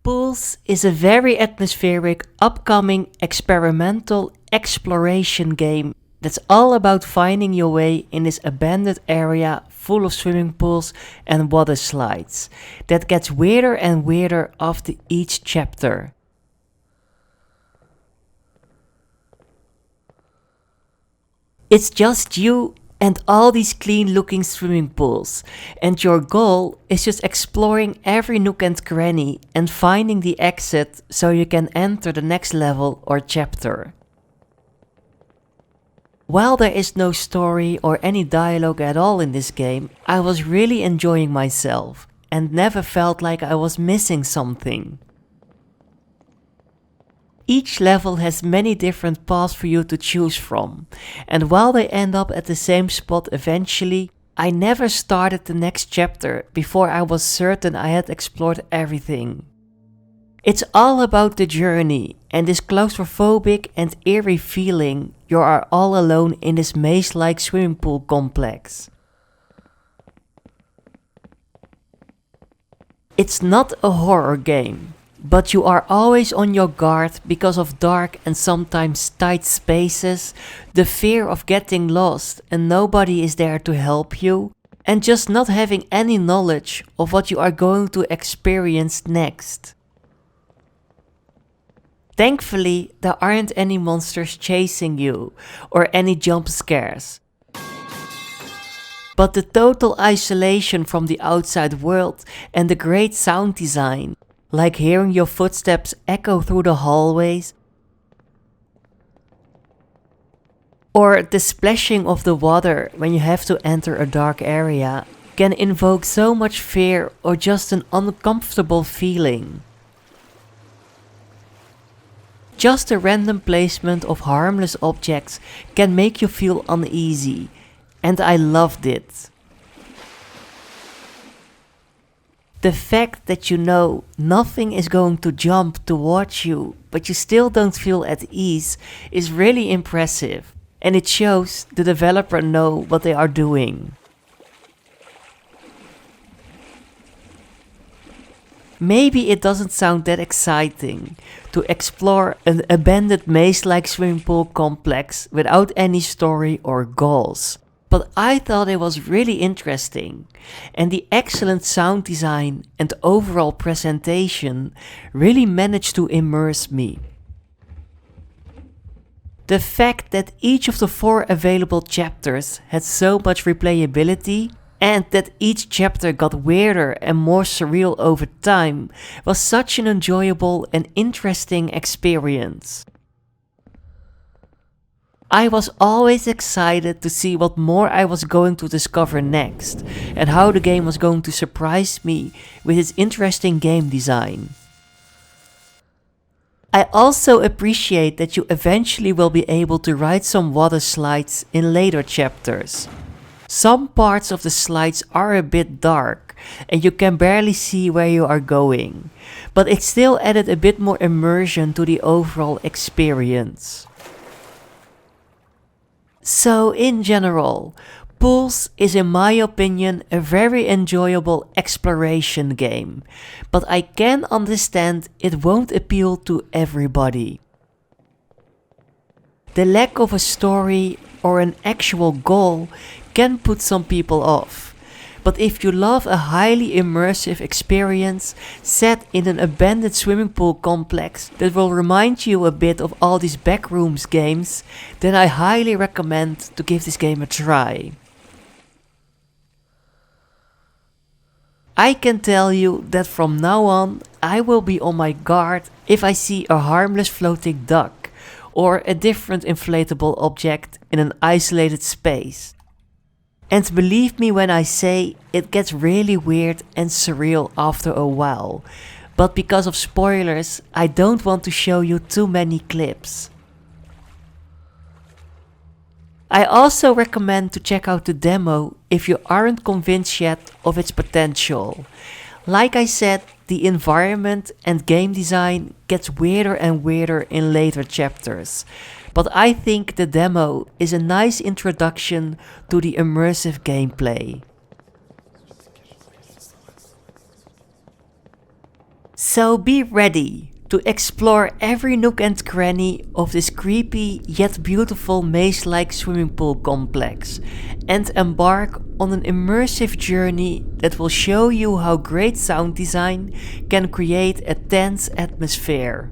Pools is a very atmospheric, upcoming experimental exploration game that's all about finding your way in this abandoned area full of swimming pools and water slides that gets weirder and weirder after each chapter. It's just you and all these clean looking swimming pools, and your goal is just exploring every nook and cranny and finding the exit so you can enter the next level or chapter. While there is no story or any dialogue at all in this game, I was really enjoying myself and never felt like I was missing something. Each level has many different paths for you to choose from, and while they end up at the same spot eventually, I never started the next chapter before I was certain I had explored everything. It's all about the journey and this claustrophobic and eerie feeling you are all alone in this maze-like swimming pool complex. It's not a horror game, but you are always on your guard because of dark and sometimes tight spaces, the fear of getting lost and nobody is there to help you, and just not having any knowledge of what you are going to experience next. Thankfully, there aren't any monsters chasing you or any jump scares. But the total isolation from the outside world and the great sound design, like hearing your footsteps echo through the hallways, or the splashing of the water when you have to enter a dark area, can invoke so much fear or just an uncomfortable feeling. Just a random placement of harmless objects can make you feel uneasy, and I loved it. The fact that you know nothing is going to jump towards you, but you still don't feel at ease, is really impressive, and it shows the developer know what they are doing. Maybe it doesn't sound that exciting to explore an abandoned maze-like swimming pool complex without any story or goals. But I thought it was really interesting, and the excellent sound design and overall presentation really managed to immerse me. The fact that each of the 4 available chapters had so much replayability, and that each chapter got weirder and more surreal over time, was such an enjoyable and interesting experience. I was always excited to see what more I was going to discover next, and how the game was going to surprise me with its interesting game design. I also appreciate that you eventually will be able to ride some water slides in later chapters. Some parts of the slides are a bit dark, and you can barely see where you are going, but it still added a bit more immersion to the overall experience. So in general, Pools is in my opinion a very enjoyable exploration game, but I can understand it won't appeal to everybody. The lack of a story or an actual goal can put some people off. But if you love a highly immersive experience set in an abandoned swimming pool complex that will remind you a bit of all these backrooms games, then I highly recommend to give this game a try. I can tell you that from now on I will be on my guard if I see a harmless floating duck or a different inflatable object in an isolated space. And believe me when I say it gets really weird and surreal after a while, but because of spoilers, I don't want to show you too many clips. I also recommend to check out the demo if you aren't convinced yet of its potential. Like I said, the environment and game design gets weirder and weirder in later chapters. But I think the demo is a nice introduction to the immersive gameplay. So be ready to explore every nook and cranny of this creepy yet beautiful maze-like swimming pool complex and embark on an immersive journey that will show you how great sound design can create a tense atmosphere.